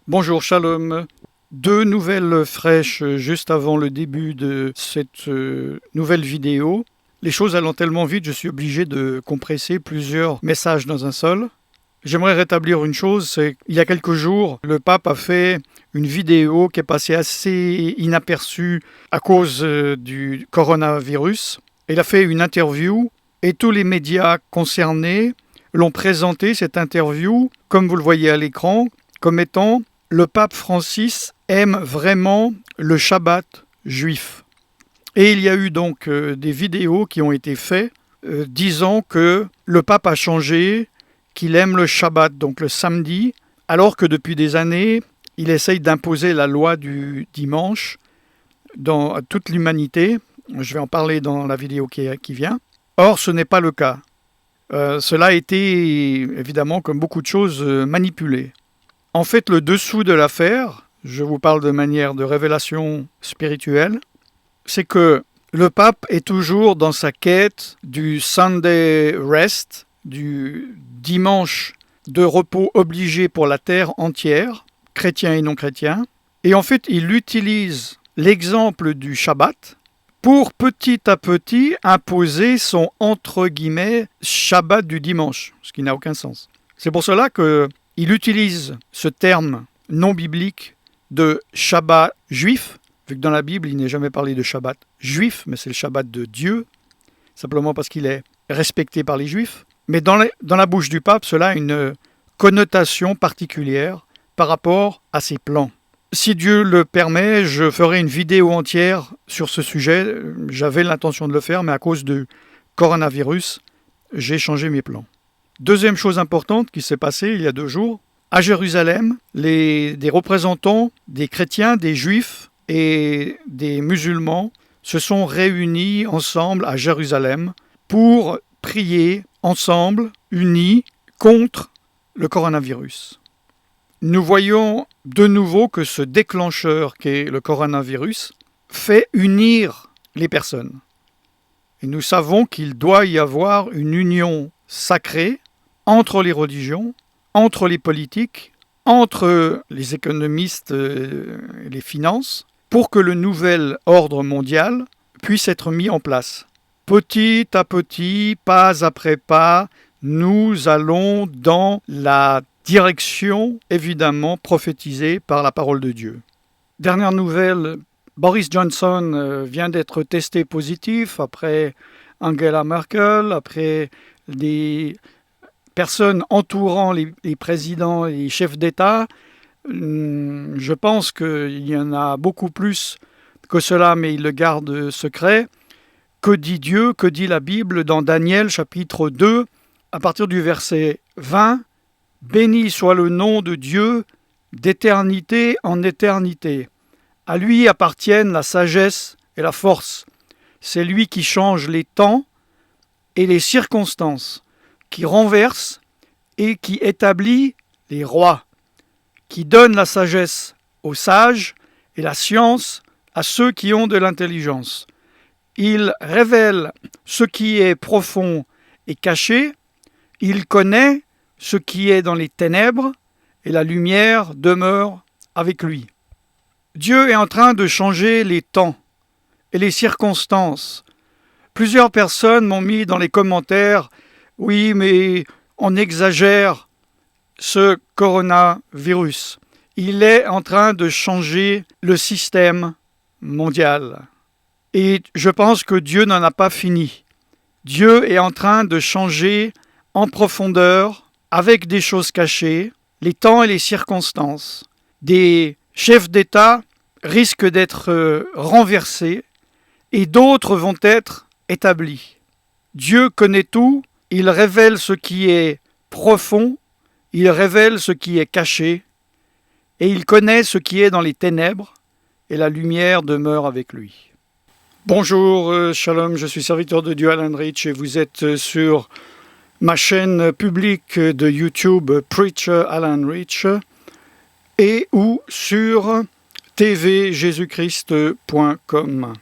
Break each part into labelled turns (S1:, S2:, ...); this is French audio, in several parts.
S1: Bonjour, shalom. Deux nouvelles fraîches juste avant le début de cette nouvelle vidéo. Les choses allant tellement vite, je suis obligé de compresser plusieurs messages dans un seul. J'aimerais rétablir une chose, c'est qu'il y a quelques jours, le pape a fait une vidéo qui est passée assez inaperçue à cause du coronavirus. Il a fait une interview et tous les médias concernés l'ont présenté, cette interview, comme vous le voyez à l'écran, comme étant le pape Francis aime vraiment le Shabbat juif. Et il y a eu donc des vidéos qui ont été faites disant que le pape a changé, qu'il aime le Shabbat, donc le samedi, alors que depuis des années, il essaye d'imposer la loi du dimanche dans toute l'humanité. Je vais en parler dans la vidéo qui vient. Or, ce n'est pas le cas. Cela a été, évidemment, comme beaucoup de choses, manipulé. En fait, le dessous de l'affaire, je vous parle de manière de révélation spirituelle, c'est que le pape est toujours dans sa quête du Sunday rest, du dimanche de repos obligé pour la terre entière, chrétiens et non chrétiens. Et en fait, il utilise l'exemple du Shabbat pour petit à petit imposer son entre guillemets Shabbat du dimanche, ce qui n'a aucun sens. C'est pour cela qu'il utilise ce terme non biblique de Shabbat juif, vu que dans la Bible, il n'est jamais parlé de Shabbat juif, mais c'est le Shabbat de Dieu, simplement parce qu'il est respecté par les Juifs. Mais dans la bouche du pape, cela a une connotation particulière par rapport à ses plans. Si Dieu le permet, je ferai une vidéo entière sur ce sujet. J'avais l'intention de le faire, mais à cause du coronavirus, j'ai changé mes plans. Deuxième chose importante qui s'est passée il y a 2 jours, à Jérusalem, des représentants des chrétiens, des juifs et des musulmans se sont réunis ensemble à Jérusalem pour prier ensemble, unis, contre le coronavirus. Nous voyons de nouveau que ce déclencheur qu'est le coronavirus fait unir les personnes. Et nous savons qu'il doit y avoir une union sacrée entre les religions, entre les politiques, entre les économistes et les finances, pour que le nouvel ordre mondial puisse être mis en place. Petit à petit, pas après pas, nous allons dans la direction, évidemment, prophétisée par la parole de Dieu. Dernière nouvelle, Boris Johnson vient d'être testé positif après Angela Merkel, après des personnes entourant les présidents et les chefs d'État. Je pense qu'il y en a beaucoup plus que cela, mais il le garde secret. Que dit Dieu, que dit la Bible dans Daniel chapitre 2, à partir du verset 20 ? « Béni soit le nom de Dieu d'éternité en éternité. À lui appartiennent la sagesse et la force. C'est lui qui change les temps et les circonstances, qui renverse et qui établit les rois, qui donne la sagesse aux sages et la science à ceux qui ont de l'intelligence. Il révèle ce qui est profond et caché, il connaît ce qui est dans les ténèbres, et la lumière demeure avec lui. » Dieu est en train de changer les temps et les circonstances. Plusieurs personnes m'ont mis dans les commentaires « Oui, mais on exagère ce coronavirus. Il est en train de changer le système mondial. » Et je pense que Dieu n'en a pas fini. Dieu est en train de changer en profondeur, avec des choses cachées, les temps et les circonstances. Des chefs d'État risquent d'être renversés et d'autres vont être établis. Dieu connaît tout, il révèle ce qui est profond, il révèle ce qui est caché, et il connaît ce qui est dans les ténèbres, et la lumière demeure avec lui. Bonjour, shalom, je suis serviteur de Dieu Alan Rich et vous êtes sur ma chaîne publique de YouTube Preacher Alan Rich et ou sur tvjesuchrist.com.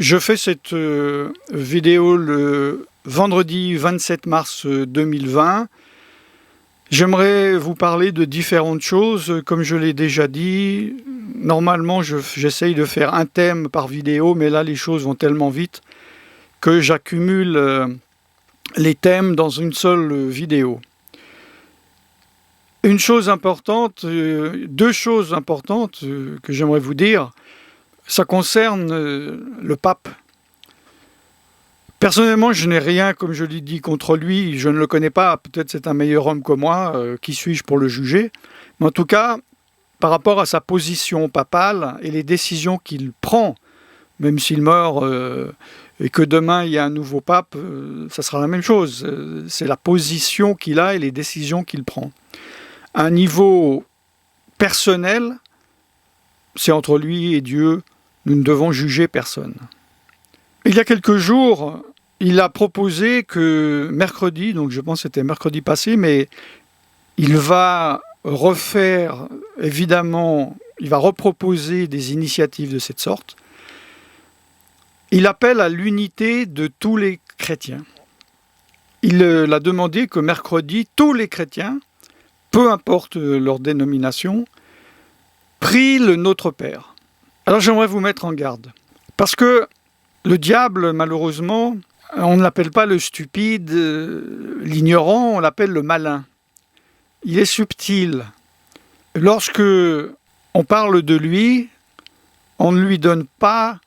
S1: Je fais cette vidéo le vendredi 27 mars 2020. J'aimerais vous parler de différentes choses. Comme je l'ai déjà dit, normalement j'essaye de faire un thème par vidéo, mais là les choses vont tellement vite que j'accumule les thèmes dans une seule vidéo. Une chose importante, deux choses importantes que j'aimerais vous dire, ça concerne le pape. Personnellement, je n'ai rien, comme je l'ai dit, contre lui. Je ne le connais pas. Peut-être c'est un meilleur homme que moi. Qui suis-je pour le juger? Mais en tout cas, par rapport à sa position papale et les décisions qu'il prend, même s'il meurt et que demain il y a un nouveau pape, ça sera la même chose. C'est la position qu'il a et les décisions qu'il prend. À un niveau personnel, c'est entre lui et Dieu. Nous ne devons juger personne. Il y a quelques jours, il a proposé que mercredi, donc je pense que c'était mercredi passé, mais il va refaire, évidemment, il va reproposer des initiatives de cette sorte. Il appelle à l'unité de tous les chrétiens. Il a demandé que mercredi, tous les chrétiens, peu importe leur dénomination, prient le Notre Père. Alors j'aimerais vous mettre en garde, parce que le diable, malheureusement, on ne l'appelle pas le stupide, l'ignorant, on l'appelle le malin. Il est subtil. Lorsque on parle de lui, on ne lui donne pas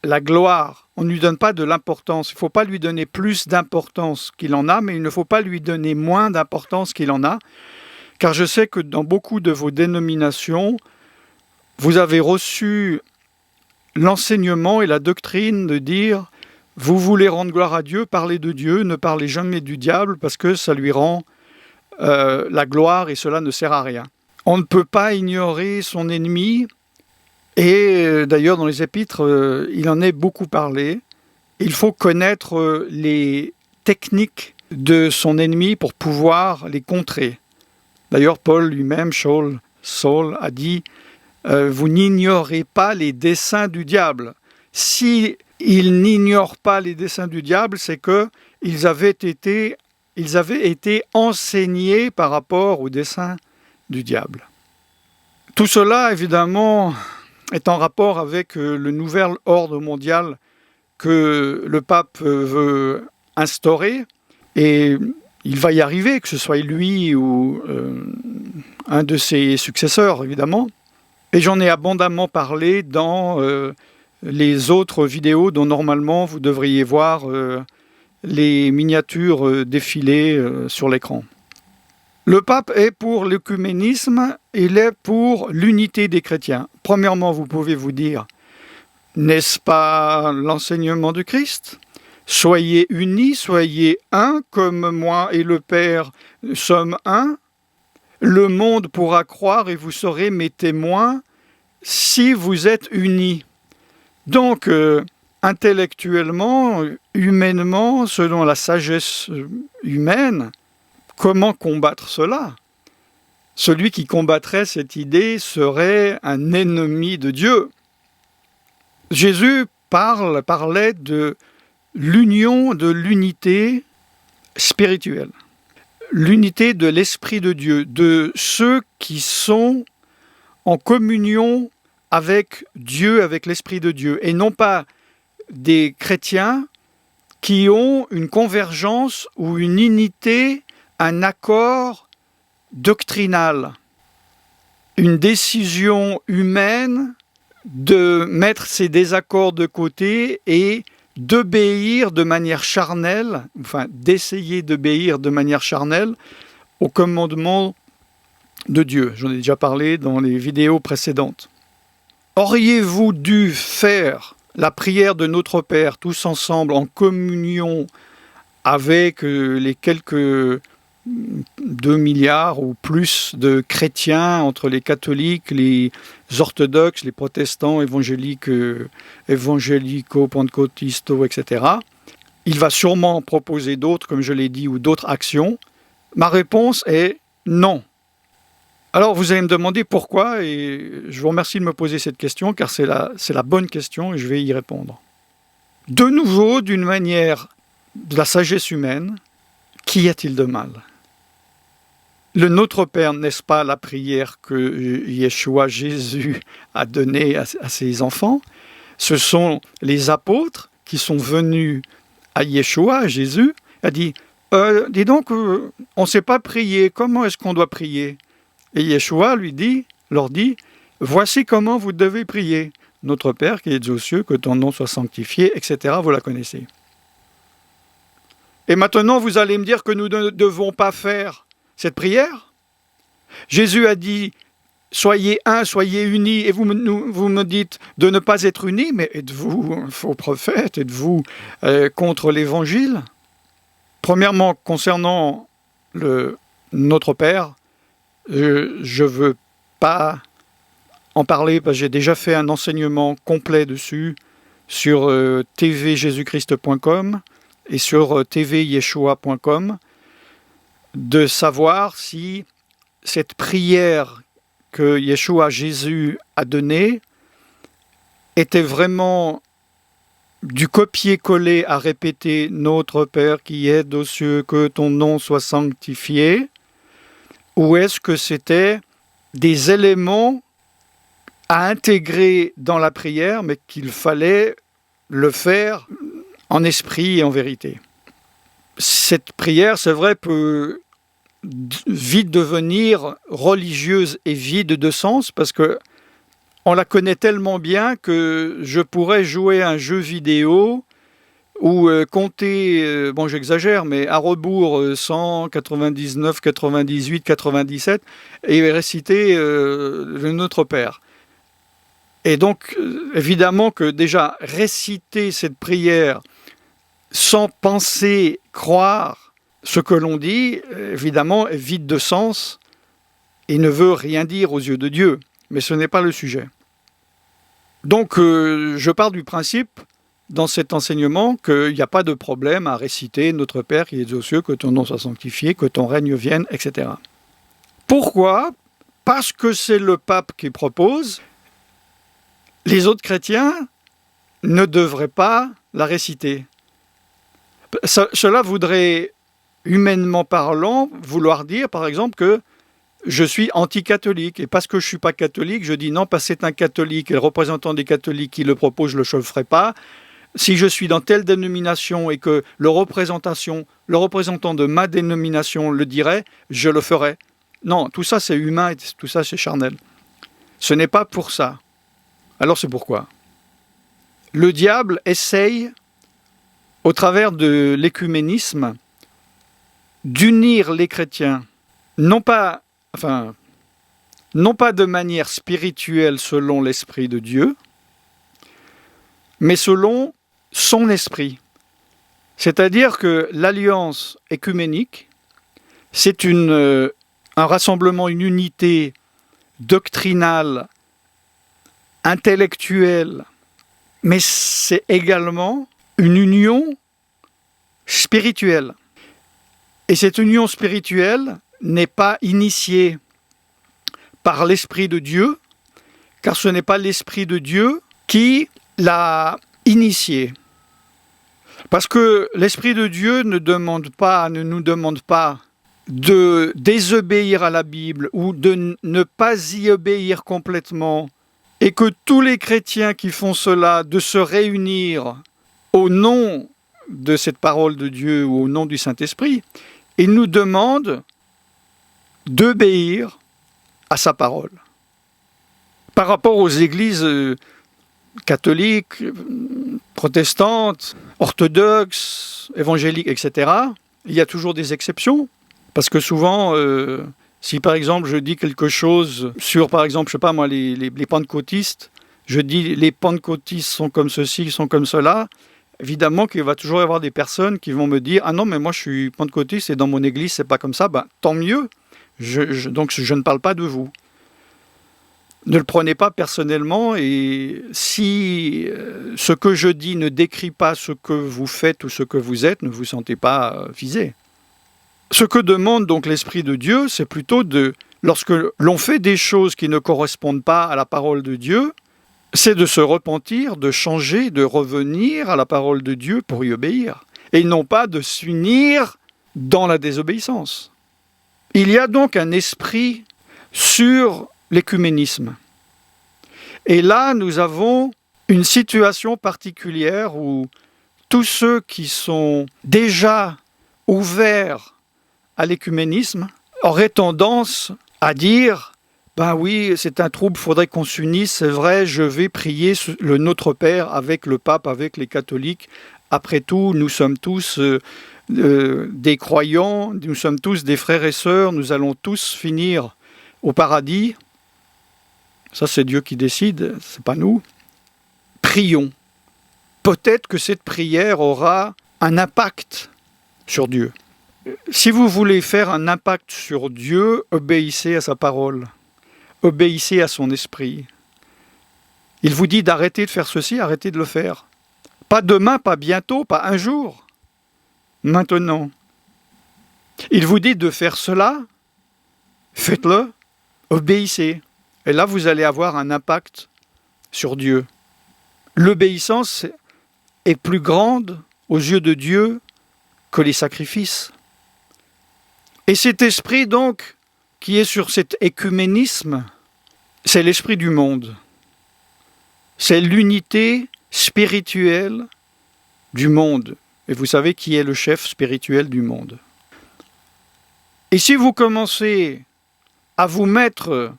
S1: la gloire, on ne lui donne pas de l'importance. Il ne faut pas lui donner plus d'importance qu'il en a, mais il ne faut pas lui donner moins d'importance qu'il en a, car je sais que dans beaucoup de vos dénominations, vous avez reçu l'enseignement et la doctrine de dire « Vous voulez rendre gloire à Dieu, parlez de Dieu, ne parlez jamais du diable parce que ça lui rend la gloire et cela ne sert à rien. » On ne peut pas ignorer son ennemi et d'ailleurs dans les épîtres, il en est beaucoup parlé. Il faut connaître les techniques de son ennemi pour pouvoir les contrer. D'ailleurs, Paul lui-même, Saul a dit vous n'ignorez pas les desseins du diable. Si ils n'ignorent pas les desseins du diable, c'est qu'ils avaient été enseignés par rapport aux desseins du diable. Tout cela, évidemment, est en rapport avec le nouvel ordre mondial que le pape veut instaurer. Et il va y arriver, que ce soit lui ou un de ses successeurs, évidemment. Et j'en ai abondamment parlé dans les autres vidéos dont normalement vous devriez voir les miniatures défiler sur l'écran. Le pape est pour l'œcuménisme, il est pour l'unité des chrétiens. Premièrement, vous pouvez vous dire, n'est-ce pas l'enseignement de Christ? Soyez unis, soyez un, comme moi et le Père sommes un. Le monde pourra croire et vous serez mes témoins si vous êtes unis. Donc, intellectuellement, humainement, selon la sagesse humaine, comment combattre cela? Celui qui combattrait cette idée serait un ennemi de Dieu. Jésus parlait de l'union, de l'unité spirituelle. L'unité de l'Esprit de Dieu, de ceux qui sont en communion avec Dieu, avec l'Esprit de Dieu, et non pas des chrétiens qui ont une convergence ou une unité, un accord doctrinal, une décision humaine de mettre ces désaccords de côté et d'obéir de manière charnelle, enfin d'essayer d'obéir de manière charnelle au commandement de Dieu. J'en ai déjà parlé dans les vidéos précédentes. Auriez-vous dû faire la prière de notre Père tous ensemble en communion avec les quelques 2 milliards ou plus de chrétiens entre les catholiques, les orthodoxes, les protestants, évangéliques, évangélico-pentecôtistes, etc. Il va sûrement proposer d'autres, comme je l'ai dit, ou d'autres actions. Ma réponse est non. Alors vous allez me demander pourquoi, et je vous remercie de me poser cette question, car c'est la bonne question et je vais y répondre. De nouveau, d'une manière de la sagesse humaine, qu'y a-t-il de mal ? Le Notre Père, n'est-ce pas la prière que Yeshua, Jésus, a donnée à ses enfants ? Ce sont les apôtres qui sont venus à Yeshua, à Jésus, a dit « Dis donc, on ne sait pas prier, comment est-ce qu'on doit prier ?» Et Yeshua leur dit « Voici comment vous devez prier. Notre Père qui es aux cieux, que ton nom soit sanctifié, etc. » Vous la connaissez. Et maintenant, vous allez me dire que nous ne devons pas faire cette prière ? Jésus a dit « Soyez un, soyez unis » et vous me dites de ne pas être unis, mais êtes-vous un faux prophète ? Êtes-vous contre l'Évangile ? Premièrement, concernant Notre Père, je ne veux pas en parler parce que j'ai déjà fait un enseignement complet dessus sur tvjesuchrist.com et sur tvyeshua.com, de savoir si cette prière que Yeshua, Jésus, a donnée était vraiment du copier-coller à répéter « Notre Père qui es aux cieux, que ton nom soit sanctifié » ou est-ce que c'était des éléments à intégrer dans la prière, mais qu'il fallait le faire en esprit et en vérité. Cette prière, c'est vrai, peut vite devenir religieuse et vide de sens, parce que on la connaît tellement bien que je pourrais jouer un jeu vidéo ou compter, bon j'exagère, mais à rebours 100, 99, 98, 97 et réciter le Notre Père. Et donc évidemment que déjà réciter cette prière sans penser, croire ce que l'on dit, évidemment est vide de sens et ne veut rien dire aux yeux de Dieu. Mais ce n'est pas le sujet. Donc je pars du principe dans cet enseignement qu'il n'y a pas de problème à réciter « Notre Père qui es aux cieux, que ton nom soit sanctifié, que ton règne vienne, etc. » Pourquoi ? Parce que c'est le pape qui propose. Les autres chrétiens ne devraient pas la réciter. Cela voudrait, humainement parlant, vouloir dire, par exemple, que je suis anti-catholique. Et parce que je ne suis pas catholique, je dis non, parce que c'est un catholique et le représentant des catholiques qui le propose, je ne le ferai pas. Si je suis dans telle dénomination et que le représentant de ma dénomination le dirait, je le ferai. Non, tout ça c'est humain et tout ça c'est charnel. Ce n'est pas pour ça. Alors c'est pourquoi le diable essaye, au travers de l'écuménisme, d'unir les chrétiens, non pas de manière spirituelle selon l'Esprit de Dieu, mais selon son esprit. C'est-à-dire que l'alliance écuménique, c'est un rassemblement, une unité doctrinale, intellectuelle, mais c'est également une union spirituelle. Et cette union spirituelle n'est pas initiée par l'Esprit de Dieu, car ce n'est pas l'Esprit de Dieu qui l'a initiée. Parce que l'Esprit de Dieu ne nous demande pas de désobéir à la Bible ou de ne pas y obéir complètement, et que tous les chrétiens qui font cela, de se réunir au nom de cette parole de Dieu ou au nom du Saint-Esprit, il nous demande d'obéir à sa parole. Par rapport aux églises catholiques, protestantes, orthodoxes, évangéliques, etc., il y a toujours des exceptions. Parce que souvent, si par exemple je dis quelque chose sur, par exemple, je sais pas moi, les pentecôtistes, je dis les pentecôtistes sont comme ceci, sont comme cela, évidemment qu'il va toujours y avoir des personnes qui vont me dire « Ah non, mais moi je suis pentecôtiste et dans mon église c'est pas comme ça », ben tant mieux, donc je ne parle pas de vous. Ne le prenez pas personnellement, et si ce que je dis ne décrit pas ce que vous faites ou ce que vous êtes, ne vous sentez pas visé. Ce que demande donc l'Esprit de Dieu, c'est plutôt lorsque l'on fait des choses qui ne correspondent pas à la parole de Dieu, c'est de se repentir, de changer, de revenir à la parole de Dieu pour y obéir, et non pas de s'unir dans la désobéissance. Il y a donc un esprit sur l'écuménisme. Et là, nous avons une situation particulière où tous ceux qui sont déjà ouverts à l'écuménisme auraient tendance à dire « Ben oui, c'est un trouble, il faudrait qu'on s'unisse, c'est vrai, je vais prier le Notre Père avec le pape, avec les catholiques. Après tout, nous sommes tous des croyants, nous sommes tous des frères et sœurs, nous allons tous finir au paradis. » Ça, c'est Dieu qui décide, c'est pas nous. Prions. Peut-être que cette prière aura un impact sur Dieu. Si vous voulez faire un impact sur Dieu, obéissez à sa parole. Obéissez à son esprit. Il vous dit d'arrêter de faire ceci, arrêtez de le faire. Pas demain, pas bientôt, pas un jour. Maintenant. Il vous dit de faire cela, faites-le, obéissez. Et là, vous allez avoir un impact sur Dieu. L'obéissance est plus grande aux yeux de Dieu que les sacrifices. Et cet esprit, donc, qui est sur cet écuménisme, c'est l'esprit du monde. C'est l'unité spirituelle du monde. Et vous savez qui est le chef spirituel du monde. Et si vous commencez à vous mettre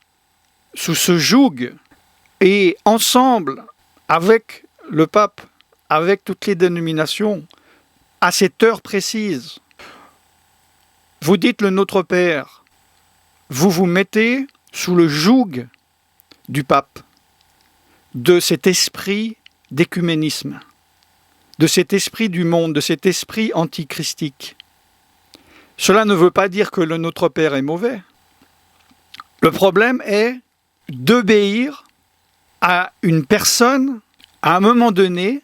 S1: sous ce joug, et ensemble, avec le pape, avec toutes les dénominations, à cette heure précise, vous dites le Notre Père, vous vous mettez sous le joug du pape, de cet esprit d'écuménisme, de cet esprit du monde, de cet esprit antichristique. Cela ne veut pas dire que le Notre Père est mauvais. Le problème est d'obéir à une personne, à un moment donné,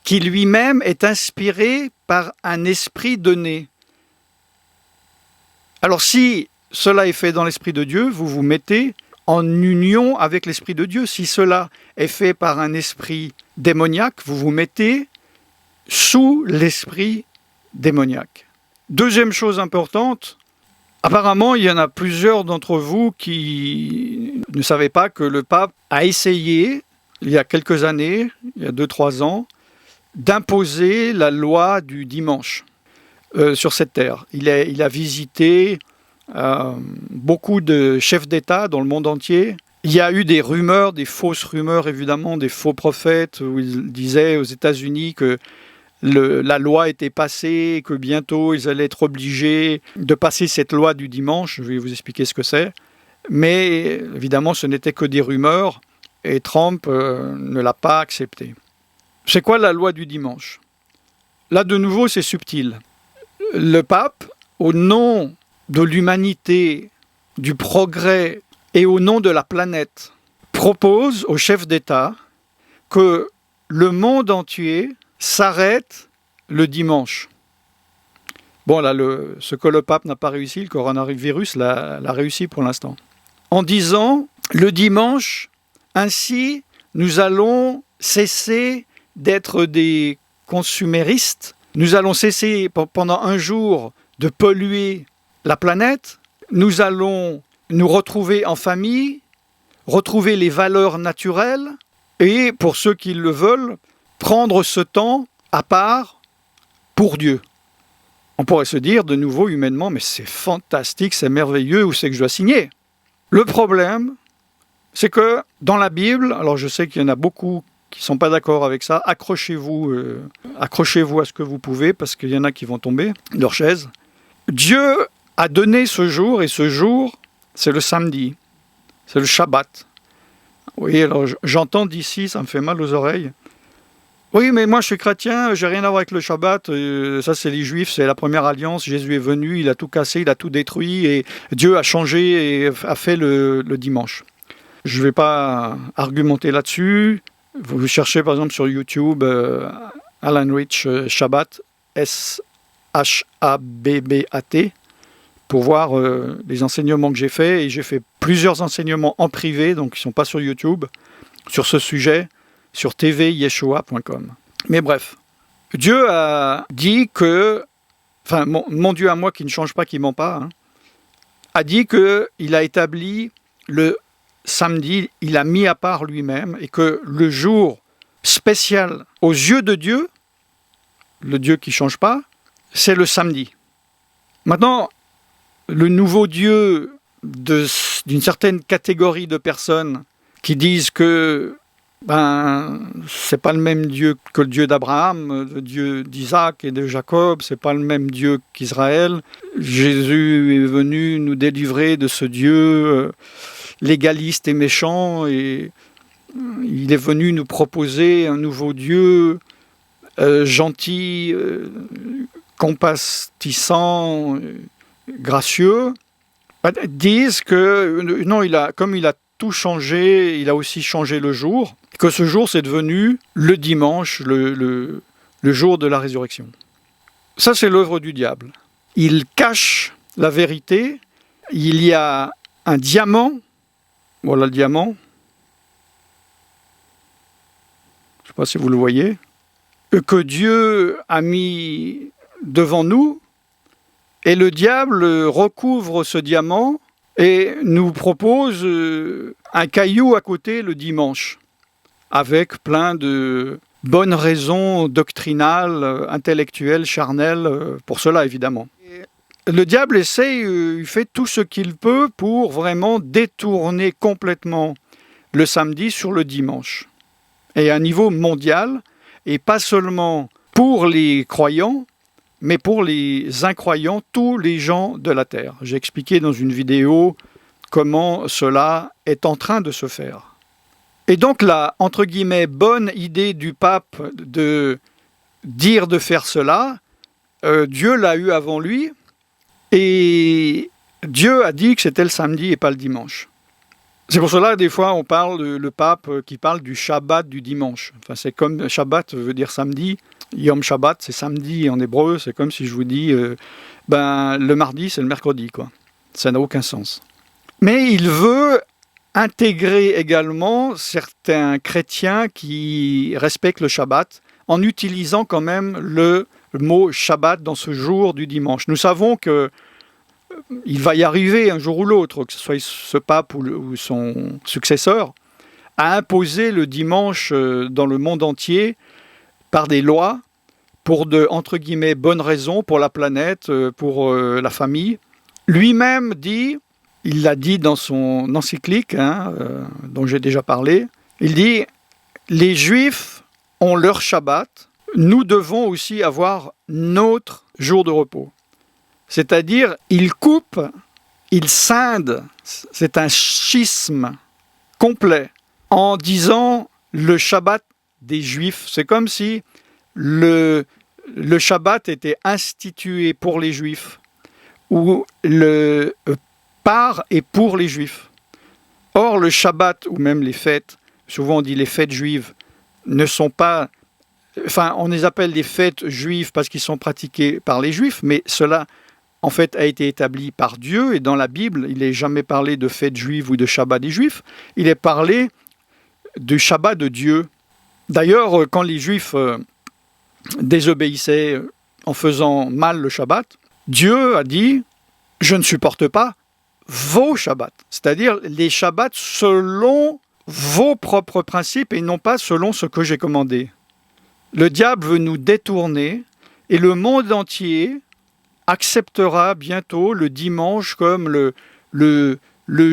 S1: qui lui-même est inspiré par un esprit donné. Alors si cela est fait dans l'Esprit de Dieu, vous vous mettez en union avec l'Esprit de Dieu. Si cela est fait par un esprit démoniaque, vous vous mettez sous l'esprit démoniaque. Deuxième chose importante, apparemment, il y en a plusieurs d'entre vous qui ne savaient pas que le pape a essayé, il y a quelques années, il y a 2-3 ans, d'imposer la loi du dimanche sur cette terre. Il a visité beaucoup de chefs d'État dans le monde entier. Il y a eu des rumeurs, des fausses rumeurs évidemment, des faux prophètes, où ils disaient aux États-Unis que la loi était passée, que bientôt ils allaient être obligés de passer cette loi du dimanche. Je vais vous expliquer ce que c'est. Mais évidemment, ce n'était que des rumeurs et Trump ne l'a pas accepté. C'est quoi la loi du dimanche? Là, de nouveau, c'est subtil. Le pape, au nom de l'humanité, du progrès et au nom de la planète, propose aux chefs d'État que le monde entier s'arrête le dimanche. Bon, là, ce que le pape n'a pas réussi, le coronavirus l'a réussi pour l'instant. En disant, le dimanche, ainsi, nous allons cesser d'être des consuméristes, nous allons cesser pendant un jour de polluer la planète, nous allons nous retrouver en famille, retrouver les valeurs naturelles, et pour ceux qui le veulent, prendre ce temps à part pour Dieu. On pourrait se dire de nouveau humainement, mais c'est fantastique, c'est merveilleux, où c'est que je dois signer? Le problème, c'est que dans la Bible, alors je sais qu'il y en a beaucoup qui ne sont pas d'accord avec ça, accrochez-vous à ce que vous pouvez, parce qu'il y en a qui vont tomber de leur chaise. Dieu a donné ce jour, et ce jour, c'est le samedi, c'est le Shabbat. Oui, alors j'entends d'ici, ça me fait mal aux oreilles. Oui, mais moi je suis chrétien, j'ai rien à voir avec le Shabbat, ça c'est les Juifs, c'est la première alliance, Jésus est venu, il a tout cassé, il a tout détruit, et Dieu a changé et a fait le dimanche. Je ne vais pas argumenter là-dessus. Vous cherchez par exemple sur YouTube Alan Rich Shabbat, S-H-A-B-B-A-T, pour voir les enseignements que j'ai faits. Et j'ai fait plusieurs enseignements en privé, donc qui ne sont pas sur YouTube, sur ce sujet, sur tvyeshua.com. Mais bref, Dieu a dit que, enfin mon Dieu à moi qui ne change pas, qui ne ment pas, hein, a dit qu'il a établi le samedi, il a mis à part lui-même, et que le jour spécial aux yeux de Dieu, le Dieu qui ne change pas, c'est le samedi. Maintenant, le nouveau Dieu d'une certaine catégorie de personnes qui disent que c'est pas le même Dieu que le Dieu d'Abraham, le Dieu d'Isaac et de Jacob, c'est pas le même Dieu qu'Israël. Jésus est venu nous délivrer de ce Dieu légaliste et méchant, et il est venu nous proposer un nouveau Dieu gentil, compatissant, gracieux. Disent que non, comme il a tout changé, il a aussi changé le jour, que ce jour c'est devenu le dimanche, le jour de la résurrection. Ça, c'est l'œuvre du diable. Il cache la vérité. Il y a un diamant, voilà le diamant, je ne sais pas si vous le voyez, que Dieu a mis devant nous, et le diable recouvre ce diamant et nous propose un caillou à côté le dimanche, avec plein de bonnes raisons doctrinales, intellectuelles, charnelles, pour cela évidemment. Le diable essaye, il fait tout ce qu'il peut pour vraiment détourner complètement le samedi sur le dimanche. Et à un niveau mondial, et pas seulement pour les croyants, mais pour les incroyants, tous les gens de la terre. J'ai expliqué dans une vidéo comment cela est en train de se faire. Et donc la, entre guillemets, bonne idée du pape de dire de faire cela, Dieu l'a eu avant lui, et Dieu a dit que c'était le samedi et pas le dimanche. C'est pour cela, des fois, on parle, le pape qui parle du Shabbat du dimanche. Enfin, c'est comme Shabbat veut dire samedi, Yom Shabbat, c'est samedi en hébreu, c'est comme si je vous dis, le mardi, c'est le mercredi, quoi. Ça n'a aucun sens. Mais il veut intégrer également certains chrétiens qui respectent le Shabbat en utilisant quand même le mot Shabbat dans ce jour du dimanche. Nous savons que il va y arriver un jour ou l'autre, que ce soit ce pape ou son successeur, à imposer le dimanche dans le monde entier par des lois, pour de, entre guillemets, bonnes raisons, pour la planète, pour la famille. Lui-même dit, il l'a dit dans son encyclique, dont j'ai déjà parlé, il dit « Les Juifs ont leur Shabbat, nous devons aussi avoir notre jour de repos. » C'est-à-dire, il coupe, il scinde, c'est un schisme complet, en disant le Shabbat des Juifs. C'est comme si le Shabbat était institué pour les Juifs, ou par et pour les Juifs. Or, le Shabbat, ou même les fêtes, souvent on dit les fêtes juives, ne sont pas... Enfin, on les appelle des fêtes juives parce qu'ils sont pratiqués par les Juifs, mais cela... en fait, a été établi par Dieu, et dans la Bible, il n'est jamais parlé de fête juive ou de Shabbat des Juifs, il est parlé du Shabbat de Dieu. D'ailleurs, quand les Juifs désobéissaient en faisant mal le Shabbat, Dieu a dit « Je ne supporte pas vos Shabbats », c'est-à-dire les Shabbats selon vos propres principes et non pas selon ce que j'ai commandé. Le diable veut nous détourner, et le monde entier acceptera bientôt le dimanche comme le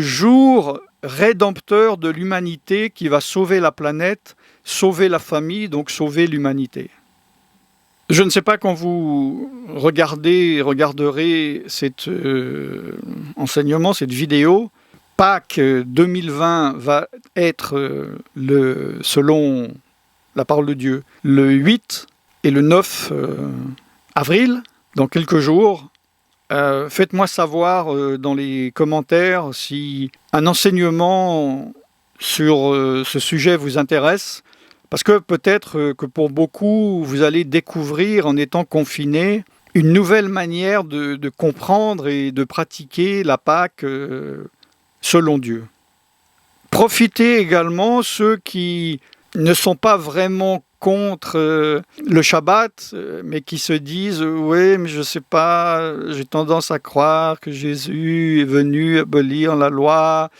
S1: jour rédempteur de l'humanité qui va sauver la planète, sauver la famille, donc sauver l'humanité. Je ne sais pas quand vous regarderez cet enseignement, cette vidéo, Pâques 2020 va être, selon la parole de Dieu, le 8 et le 9 avril. Dans quelques jours, faites-moi savoir dans les commentaires si un enseignement sur ce sujet vous intéresse, parce que peut-être que pour beaucoup, vous allez découvrir en étant confiné une nouvelle manière de comprendre et de pratiquer la Pâque selon Dieu. Profitez également ceux qui ne sont pas vraiment contre le Shabbat, mais qui se disent « Oui, mais je ne sais pas, j'ai tendance à croire que Jésus est venu abolir la loi.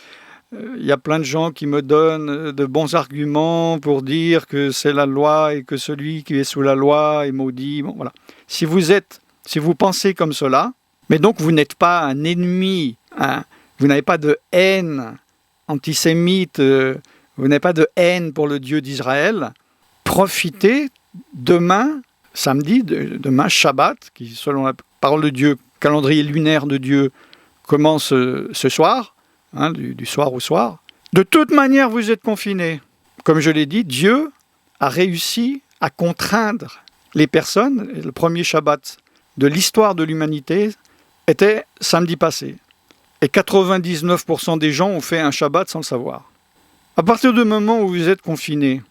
S1: Il y a plein de gens qui me donnent de bons arguments pour dire que c'est la loi et que celui qui est sous la loi est maudit. » Bon, voilà. Si vous pensez comme cela, mais donc vous n'êtes pas un ennemi, hein, vous n'avez pas de haine antisémite, vous n'avez pas de haine pour le Dieu d'Israël, profitez demain, samedi, demain Shabbat, qui selon la parole de Dieu, calendrier lunaire de Dieu, commence ce soir, hein, du soir au soir. De toute manière, vous êtes confinés. Comme je l'ai dit, Dieu a réussi à contraindre les personnes. Le premier Shabbat de l'histoire de l'humanité était samedi passé. Et 99% des gens ont fait un Shabbat sans le savoir. À partir du moment où vous êtes confinés,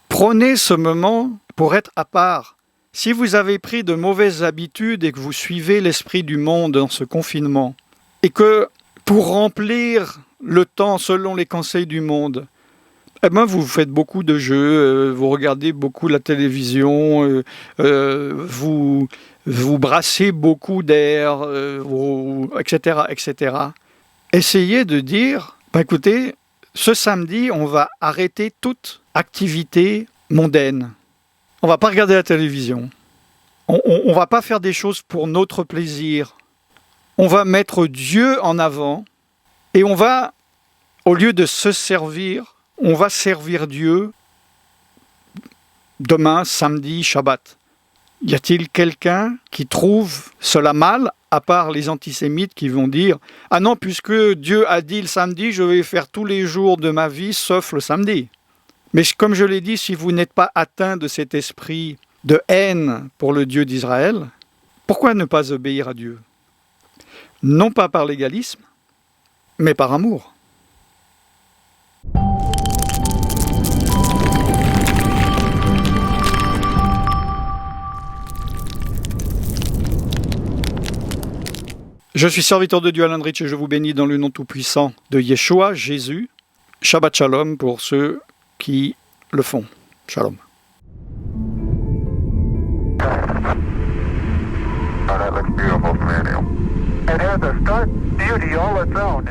S1: prenez ce moment pour être à part. Si vous avez pris de mauvaises habitudes et que vous suivez l'esprit du monde dans ce confinement, et que pour remplir le temps selon les conseils du monde, eh ben vous faites beaucoup de jeux, vous regardez beaucoup la télévision, vous brassez beaucoup d'air, etc., etc. Essayez de dire, écoutez, ce samedi, on va arrêter toute activité mondaine. On ne va pas regarder la télévision. On ne va pas faire des choses pour notre plaisir. On va mettre Dieu en avant et on va, au lieu de se servir, on va servir Dieu demain, samedi, Shabbat. Y a-t-il quelqu'un qui trouve cela mal, à part les antisémites qui vont dire « Ah non, puisque Dieu a dit le samedi, je vais faire tous les jours de ma vie, sauf le samedi. » Mais comme je l'ai dit, si vous n'êtes pas atteint de cet esprit de haine pour le Dieu d'Israël, pourquoi ne pas obéir à Dieu? Non pas par légalisme, mais par amour. Je suis serviteur de Dieu Alan Rich et je vous bénis dans le nom tout-puissant de Yeshua, Jésus. Shabbat Shalom pour ceux qui le font. Shalom.
S2: Oh, that looks beautiful from here. It has a stark beauty all its own.